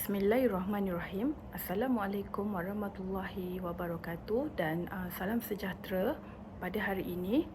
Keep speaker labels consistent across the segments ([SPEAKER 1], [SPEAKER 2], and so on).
[SPEAKER 1] Bismillahirrahmanirrahim. Assalamualaikum warahmatullahi wabarakatuh dan salam sejahtera. Pada hari ini,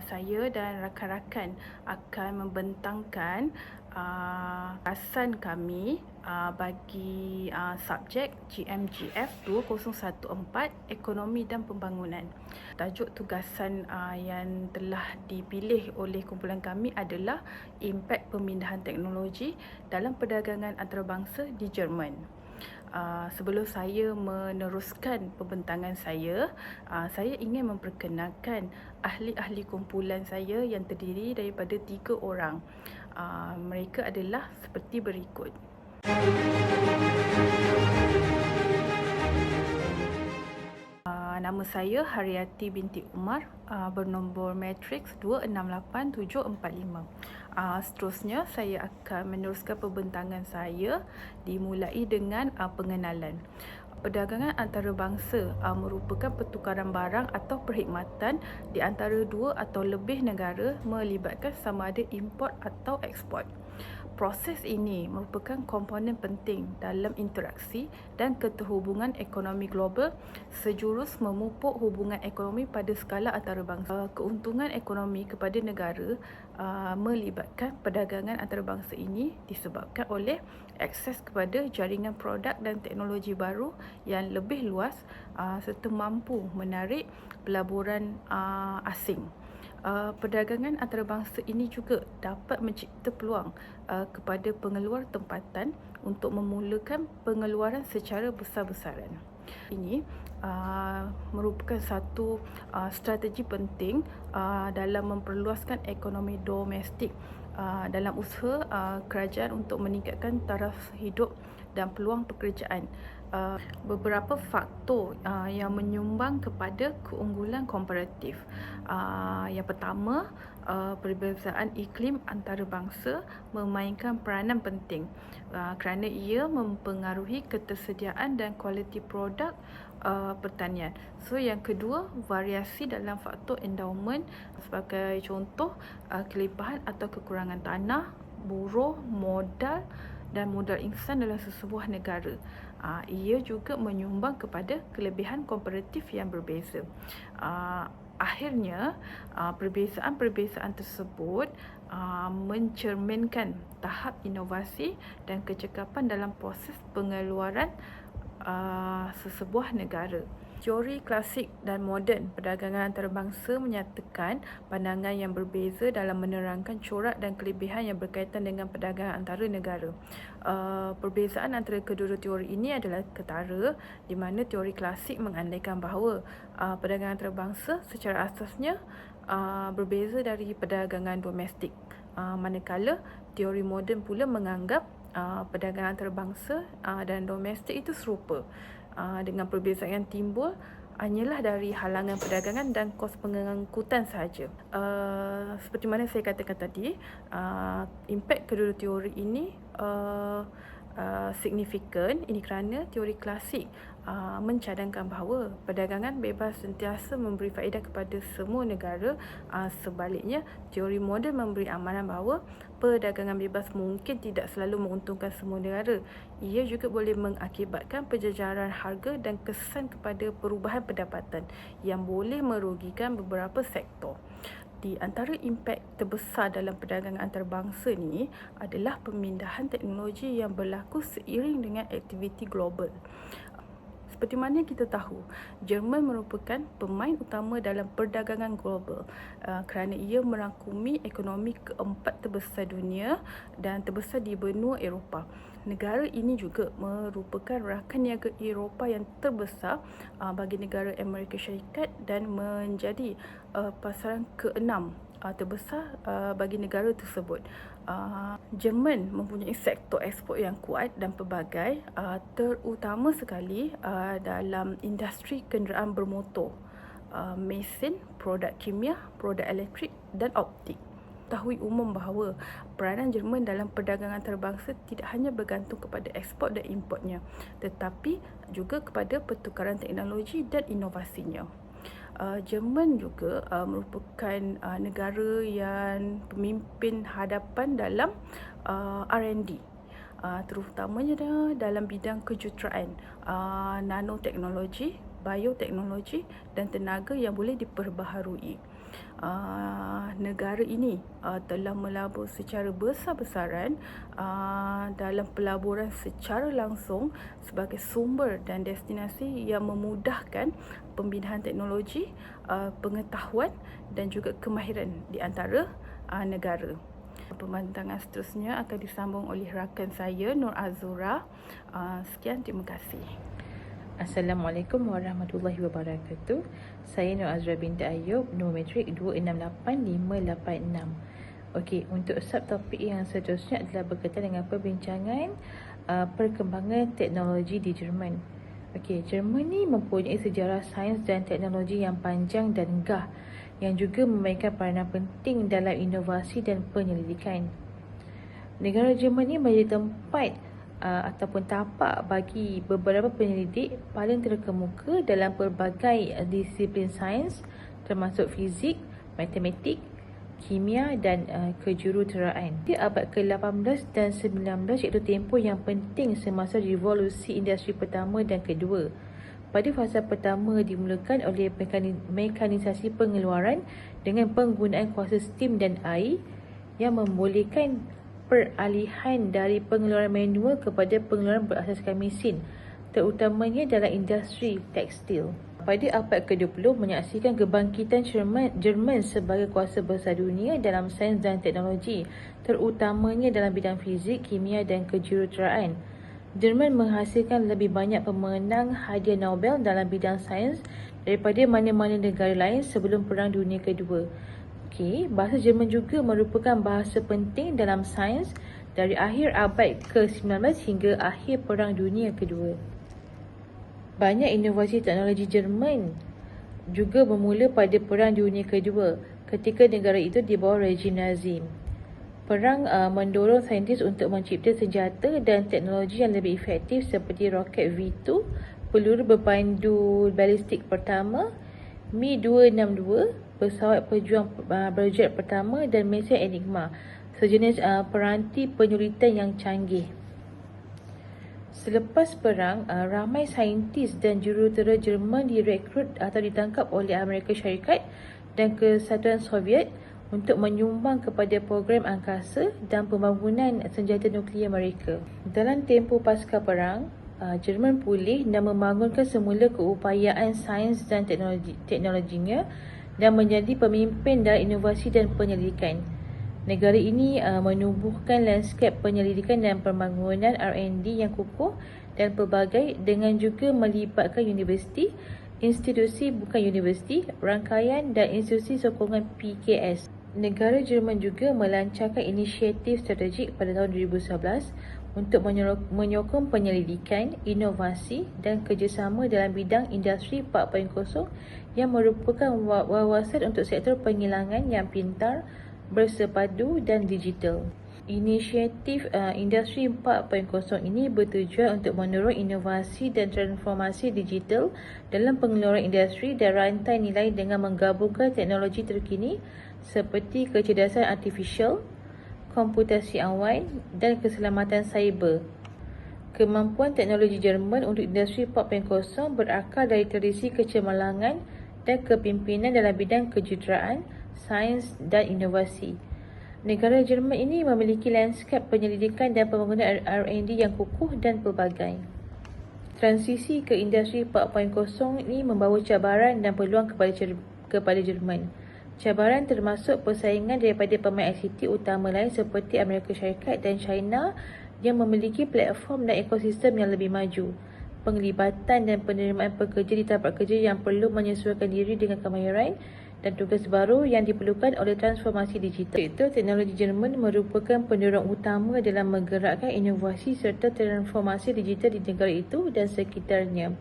[SPEAKER 1] saya dan rakan-rakan akan membentangkan bahasan kami bagi subjek GMGF 2014 Ekonomi dan Pembangunan. Tajuk tugasan yang telah dipilih oleh kumpulan kami adalah impak pemindahan teknologi dalam perdagangan antarabangsa di Jerman. Sebelum saya meneruskan pembentangan saya ingin memperkenalkan ahli-ahli kumpulan saya yang terdiri daripada 3 orang. Mereka adalah seperti berikut. Nama saya Haryati binti Umar, bernombor matriks 268745. Seterusnya saya akan meneruskan pembentangan saya dimulai dengan pengenalan. Perdagangan antarabangsa merupakan pertukaran barang atau perkhidmatan di antara 2 atau lebih negara melibatkan sama ada import atau ekspor. Proses ini merupakan komponen penting dalam interaksi dan keterhubungan ekonomi global sejurus memupuk hubungan ekonomi pada skala antarabangsa. Keuntungan ekonomi kepada negara melibatkan perdagangan antarabangsa ini disebabkan oleh akses kepada jaringan produk dan teknologi baru yang lebih luas serta mampu menarik pelaburan asing. Perdagangan antarabangsa ini juga dapat mencipta peluang kepada pengeluar tempatan untuk memulakan pengeluaran secara besar-besaran. Ini merupakan satu strategi penting dalam memperluaskan ekonomi domestik dalam usaha kerajaan untuk meningkatkan taraf hidup dan peluang pekerjaan. Beberapa faktor yang menyumbang kepada keunggulan komparatif. Yang pertama, perbezaan iklim antarabangsa memainkan peranan penting kerana ia mempengaruhi ketersediaan dan kualiti produk pertanian. So yang kedua, variasi dalam faktor endowment, sebagai contoh kelimpahan atau kekurangan tanah, buruh, modal dan modal insan dalam sesebuah negara. Ia juga menyumbang kepada kelebihan komparatif yang berbeza. Akhirnya, perbezaan-perbezaan tersebut mencerminkan tahap inovasi dan kecekapan dalam proses pengeluaran sesebuah negara. Teori klasik dan moden perdagangan antarabangsa menyatakan pandangan yang berbeza dalam menerangkan corak dan kelebihan yang berkaitan dengan perdagangan antara negara. Perbezaan antara kedua-dua teori ini adalah ketara, di mana teori klasik mengandaikan bahawa perdagangan antarabangsa secara asasnya berbeza dari perdagangan domestik, manakala teori moden pula menganggap perdagangan antarabangsa dan domestik itu serupa, dengan perbezaan yang timbul hanyalah dari halangan perdagangan dan kos pengangkutan sahaja. Seperti mana saya katakan tadi, impak kedua teori ini signifikan. Ini kerana teori klasik mencadangkan bahawa perdagangan bebas sentiasa memberi faedah kepada semua negara. Sebaliknya, teori moden memberi amanan bahawa perdagangan bebas mungkin tidak selalu menguntungkan semua negara. Ia juga boleh mengakibatkan penjejaran harga dan kesan kepada perubahan pendapatan yang boleh merugikan beberapa sektor. Di antara impak terbesar dalam perdagangan antarabangsa ni adalah pemindahan teknologi yang berlaku seiring dengan aktiviti global. Seperti mana kita tahu, Jerman merupakan pemain utama dalam perdagangan global kerana ia merangkumi ekonomi keempat terbesar dunia dan terbesar di benua Eropah. Negara ini juga merupakan rakan niaga Eropah yang terbesar bagi negara Amerika Syarikat dan menjadi pasaran ke-6 terbesar bagi negara tersebut. Jerman mempunyai sektor ekspor yang kuat dan pelbagai, terutama sekali dalam industri kenderaan bermotor, mesin, produk kimia, produk elektrik dan optik. Tahui umum bahawa peranan Jerman dalam perdagangan antarabangsa tidak hanya bergantung kepada ekspor dan importnya, tetapi juga kepada pertukaran teknologi dan inovasinya. Jerman juga merupakan negara yang pemimpin hadapan dalam R&D. terutamanya dalam bidang kejuruteraan, nanoteknologi, bioteknologi dan tenaga yang boleh diperbaharui. Negara ini telah melabur secara besar-besaran dalam pelaburan secara langsung sebagai sumber dan destinasi yang memudahkan pembinaan teknologi, pengetahuan dan juga kemahiran di antara negara. Pembantangan seterusnya akan disambung oleh rakan saya Nur Azura. Sekian, terima kasih.
[SPEAKER 2] Assalamualaikum warahmatullahi wabarakatuh. Saya Nur Azra binti Ayub, nombor matrik 268586. Okey, untuk subtopik yang seterusnya adalah berkaitan dengan perbincangan perkembangan teknologi di Jerman. Okey, Jerman ni mempunyai sejarah sains dan teknologi yang panjang dan megah, yang juga memainkan peranan penting dalam inovasi dan penyelidikan. Negara Jerman ni menjadi tempat ataupun tapak bagi beberapa penyelidik paling terkemuka dalam pelbagai disiplin sains, termasuk fizik, matematik, kimia dan kejuruteraan. Di abad ke-18 dan 19 iaitu tempoh yang penting semasa revolusi industri pertama dan kedua. Pada fasa pertama dimulakan oleh mekanisasi pengeluaran dengan penggunaan kuasa steam dan air yang membolehkan peralihan dari pengeluaran manual kepada pengeluaran berasaskan mesin, terutamanya dalam industri tekstil. Pada abad ke-20 menyaksikan kebangkitan Jerman sebagai kuasa besar dunia dalam sains dan teknologi, terutamanya dalam bidang fizik, kimia dan kejuruteraan. Jerman menghasilkan lebih banyak pemenang hadiah Nobel dalam bidang sains daripada mana-mana negara lain sebelum Perang Dunia Kedua. Okey, bahasa Jerman juga merupakan bahasa penting dalam sains dari akhir abad ke-19 hingga akhir Perang Dunia Kedua. Banyak inovasi teknologi Jerman juga bermula pada Perang Dunia Kedua ketika negara itu di bawah rejim Nazi. Perang mendorong saintis untuk mencipta senjata dan teknologi yang lebih efektif seperti roket V2, peluru berpandu balistik pertama, Mi-262, pesawat pejuang berjet pertama dan mesin Enigma, sejenis peranti penyulitan yang canggih. Selepas perang, ramai saintis dan jurutera Jerman direkrut atau ditangkap oleh Amerika Syarikat dan Kesatuan Soviet untuk menyumbang kepada program angkasa dan pembangunan senjata nuklear mereka. Dalam tempoh pasca perang, Jerman pulih dan membangunkan semula keupayaan sains dan teknologinya dan menjadi pemimpin dalam inovasi dan penyelidikan. Negara ini menumbuhkan lanskap penyelidikan dan pembangunan R&D yang kukuh dan pelbagai, dengan juga melibatkan universiti, institusi bukan universiti, rangkaian dan institusi sokongan PKS. Negara Jerman juga melancarkan inisiatif strategik pada tahun 2011 untuk menyokong penyelidikan, inovasi dan kerjasama dalam bidang Industri 4.0 yang merupakan wawasan untuk sektor pengilangan yang pintar, bersepadu dan digital. Inisiatif Industri 4.0 ini bertujuan untuk mendorong inovasi dan transformasi digital dalam pengeluaran industri dan rantai nilai dengan menggabungkan teknologi terkini seperti kecerdasan artifisial, komputasi awan dan keselamatan cyber. Kemampuan teknologi Jerman untuk Industri 4.0 berakar dari tradisi kecemerlangan dan kepimpinan dalam bidang kejuruteraan, sains dan inovasi. Negara Jerman ini memiliki lanskap penyelidikan dan pembangunan R&D yang kukuh dan pelbagai. Transisi ke Industri 4.0 ini membawa cabaran dan peluang kepada Jerman. Cabaran termasuk persaingan daripada pemain ICT utama lain seperti Amerika Syarikat dan China yang memiliki platform dan ekosistem yang lebih maju, penglibatan dan penerimaan pekerja di tempat kerja yang perlu menyesuaikan diri dengan kemahiran dan tugas baru yang diperlukan oleh transformasi digital. Sektor teknologi Jerman merupakan pendorong utama dalam menggerakkan inovasi serta transformasi digital di negara itu dan sekitarnya.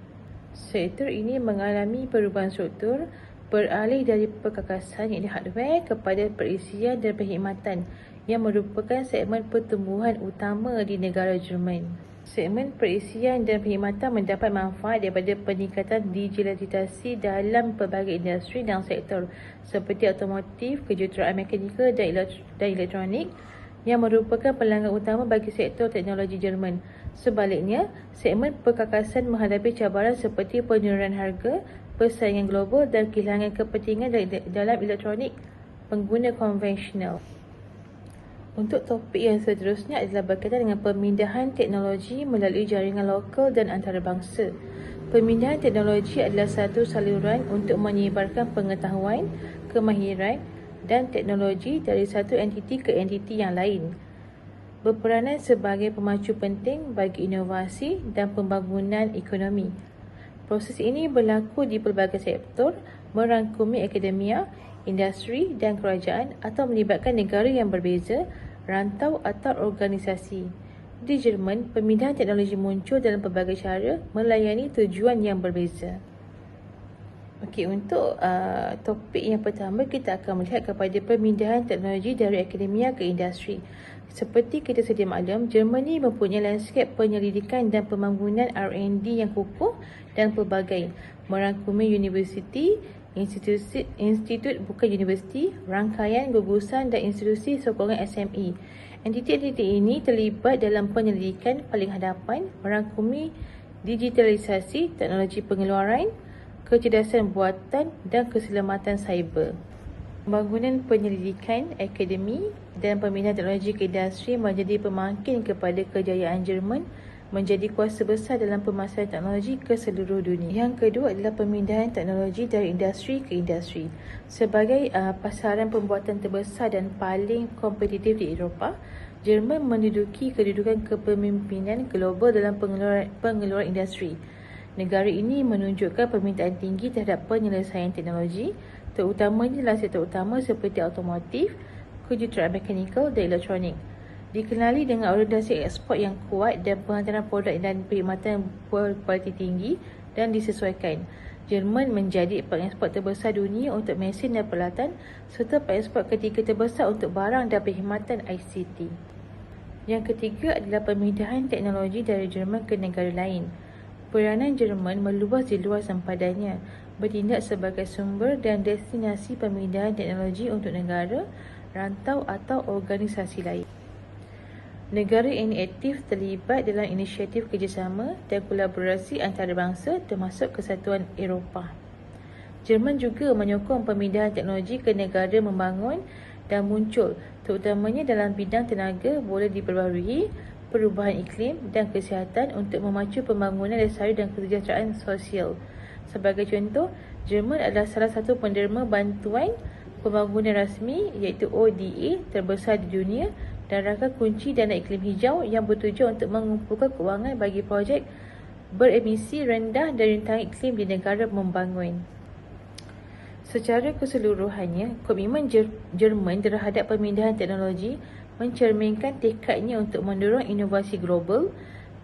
[SPEAKER 2] Sektor ini mengalami perubahan struktur, beralih dari perkakasan iaitu hardware kepada perisian dan perkhidmatan yang merupakan segmen pertumbuhan utama di negara Jerman. Segmen perisian dan perkhidmatan mendapat manfaat daripada peningkatan digitalisasi dalam pelbagai industri dan sektor seperti automotif, kejuruteraan mekanikal dan elektronik yang merupakan pelanggan utama bagi sektor teknologi Jerman. Sebaliknya, segmen perkakasan menghadapi cabaran seperti penurunan harga, persaingan global dan kehilangan kepentingan dalam elektronik pengguna konvensional. Untuk topik yang seterusnya adalah berkaitan dengan pemindahan teknologi melalui jaringan lokal dan antarabangsa. Pemindahan teknologi adalah satu saluran untuk menyebarkan pengetahuan, kemahiran dan teknologi dari satu entiti ke entiti yang lain. Berperanan sebagai pemacu penting bagi inovasi dan pembangunan ekonomi. Proses ini berlaku di pelbagai sektor, merangkumi akademia, industri dan kerajaan atau melibatkan negara yang berbeza, rantau atau organisasi. Di Jerman, pemindahan teknologi muncul dalam pelbagai cara melayani tujuan yang berbeza. Okey, untuk topik yang pertama, kita akan melihat kepada pemindahan teknologi dari akademia ke industri. Seperti kita sedia maklum, Germany mempunyai lanskap penyelidikan dan pembangunan R&D yang kukuh dan pelbagai, merangkumi universiti, institut bukan universiti, rangkaian gugusan dan institusi sokongan SME. Entiti-entiti ini terlibat dalam penyelidikan paling hadapan, merangkumi digitalisasi, teknologi pengeluaran, kecerdasan buatan dan keselamatan cyber. Pembangunan penyelidikan, akademi dan pemindahan teknologi ke industri menjadi pemangkin kepada kejayaan Jerman menjadi kuasa besar dalam pemasaran teknologi ke seluruh dunia. Yang kedua adalah pemindahan teknologi dari industri ke industri. Sebagai pasaran pembuatan terbesar dan paling kompetitif di Eropah, Jerman menduduki kedudukan kepemimpinan global dalam pengeluaran industri. Negara ini menunjukkan permintaan tinggi terhadap penyelesaian teknologi, terutamanya dalam sektor utama seperti automotif, kejuruteraan mekanikal dan elektronik. Dikenali dengan orientasi ekspor yang kuat dan penghantaran produk dan perkhidmatan berkualiti tinggi dan disesuaikan. Jerman menjadi pengekspor terbesar dunia untuk mesin dan peralatan serta pengekspor ketiga terbesar untuk barang dan perkhidmatan ICT. Yang ketiga adalah pemindahan teknologi dari Jerman ke negara lain. Peranan Jerman meluas di luar sempadannya, bertindak sebagai sumber dan destinasi pemindahan teknologi untuk negara, rantau atau organisasi lain. Negara ini aktif terlibat dalam inisiatif kerjasama dan kolaborasi antarabangsa termasuk Kesatuan Eropah. Jerman juga menyokong pemindahan teknologi ke negara membangun dan muncul, terutamanya dalam bidang tenaga boleh diperbaharui, perubahan iklim dan kesihatan untuk memacu pembangunan lestari dan kesejahteraan sosial. Sebagai contoh, Jerman adalah salah satu penderma bantuan pembangunan rasmi iaitu ODA terbesar di dunia dan rangka kunci dana iklim hijau yang bertujuan untuk mengumpulkan kewangan bagi projek beremisi rendah dan rintangan iklim di negara membangun. Secara keseluruhannya, komitmen Jerman terhadap pemindahan teknologi mencerminkan tekadnya untuk mendorong inovasi global,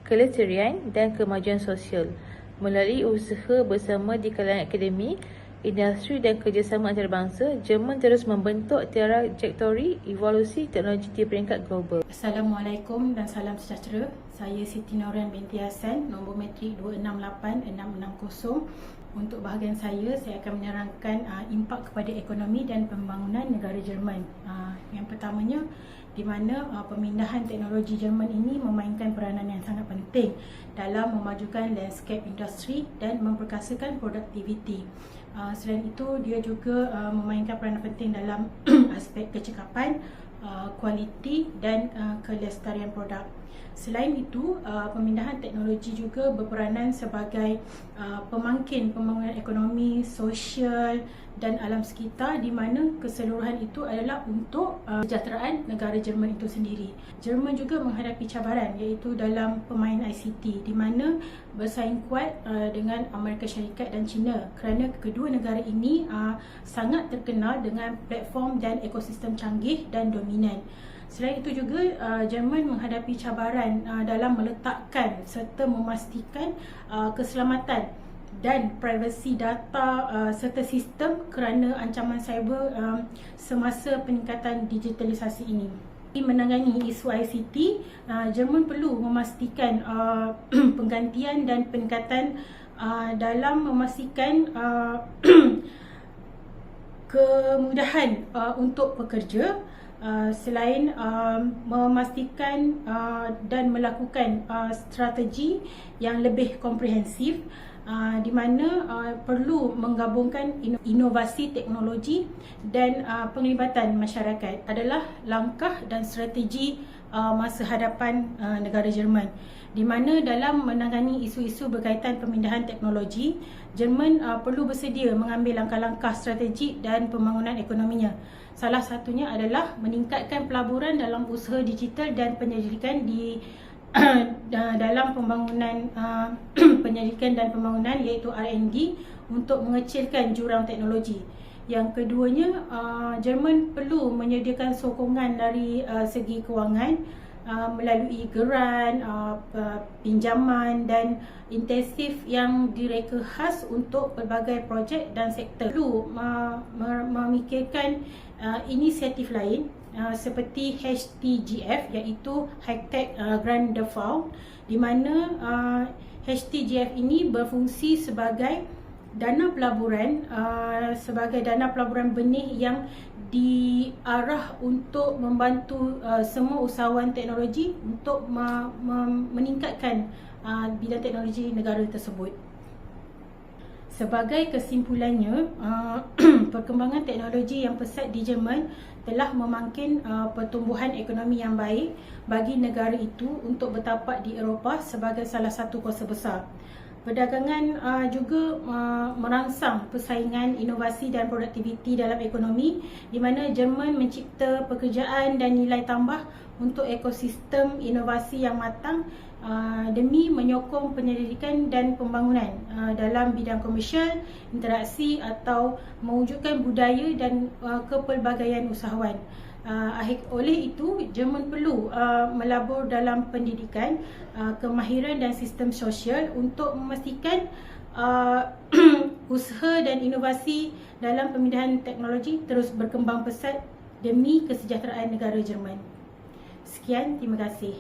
[SPEAKER 2] kelestarian dan kemajuan sosial. Melalui usaha bersama di kalangan akademi, industri dan kerjasama antarabangsa, Jerman terus membentuk trajektori evolusi teknologi di peringkat global.
[SPEAKER 3] Assalamualaikum dan salam sejahtera. Saya Siti Norian binti Hassan, nombor matrik 268660. Untuk bahagian saya akan menerangkan impak kepada ekonomi dan pembangunan negara Jerman. Yang pertamanya, di mana pemindahan teknologi Jerman ini memainkan peranan yang sangat penting dalam memajukan lanskap industri dan memperkasakan produktiviti. Selain itu, dia juga memainkan peranan penting dalam aspek kecekapan, kualiti dan kelestarian produk. Selain itu, pemindahan teknologi juga berperanan sebagai pemangkin pembangunan ekonomi, sosial dan alam sekitar, di mana keseluruhan itu adalah untuk kesejahteraan negara Jerman itu sendiri. Jerman juga menghadapi cabaran iaitu dalam pemain ICT, di mana bersaing kuat dengan Amerika Syarikat dan China kerana kedua negara ini sangat terkenal dengan platform dan ekosistem canggih dan dominan. Selain itu juga, Jerman menghadapi cabaran dalam meletakkan serta memastikan keselamatan dan privasi data serta sistem kerana ancaman cyber semasa peningkatan digitalisasi ini. Menangani isu ICT, Jerman perlu memastikan penggantian dan peningkatan dalam memastikan kemudahan untuk pekerja, selain memastikan dan melakukan strategi yang lebih komprehensif, di mana perlu menggabungkan inovasi teknologi dan penglibatan masyarakat adalah langkah dan strategi masa hadapan negara Jerman, di mana dalam menangani isu-isu berkaitan pemindahan teknologi, Jerman perlu bersedia mengambil langkah-langkah strategik dan pembangunan ekonominya. Salah satunya adalah meningkatkan pelaburan dalam usaha digital dan penyelidikan di dalam pembangunan penyelidikan dan pembangunan, iaitu R&D, untuk mengecilkan jurang teknologi. Yang keduanya, Jerman perlu menyediakan sokongan dari segi kewangan melalui geran, pinjaman dan intensif yang direka khas untuk pelbagai projek dan sektor. Perlu memikirkan inisiatif lain seperti HTGF, iaitu High-Tech Grand Default, di mana HTGF ini berfungsi sebagai dana pelaburan benih yang diarah untuk membantu semua usahawan teknologi untuk meningkatkan bidang teknologi negara tersebut. Sebagai kesimpulannya, perkembangan teknologi yang pesat di Jerman telah memangkin pertumbuhan ekonomi yang baik bagi negara itu untuk bertapak di Eropah sebagai salah satu kuasa besar. Perdagangan juga merangsang persaingan, inovasi dan produktiviti dalam ekonomi, di mana Jerman mencipta pekerjaan dan nilai tambah untuk ekosistem inovasi yang matang demi menyokong penyelidikan dan pembangunan dalam bidang komersial, interaksi atau mewujudkan budaya dan kepelbagaian usahawan. Oleh itu, Jerman perlu melabur dalam pendidikan, kemahiran dan sistem sosial untuk memastikan usaha dan inovasi dalam pemindahan teknologi terus berkembang pesat demi kesejahteraan negara Jerman. Sekian, terima kasih.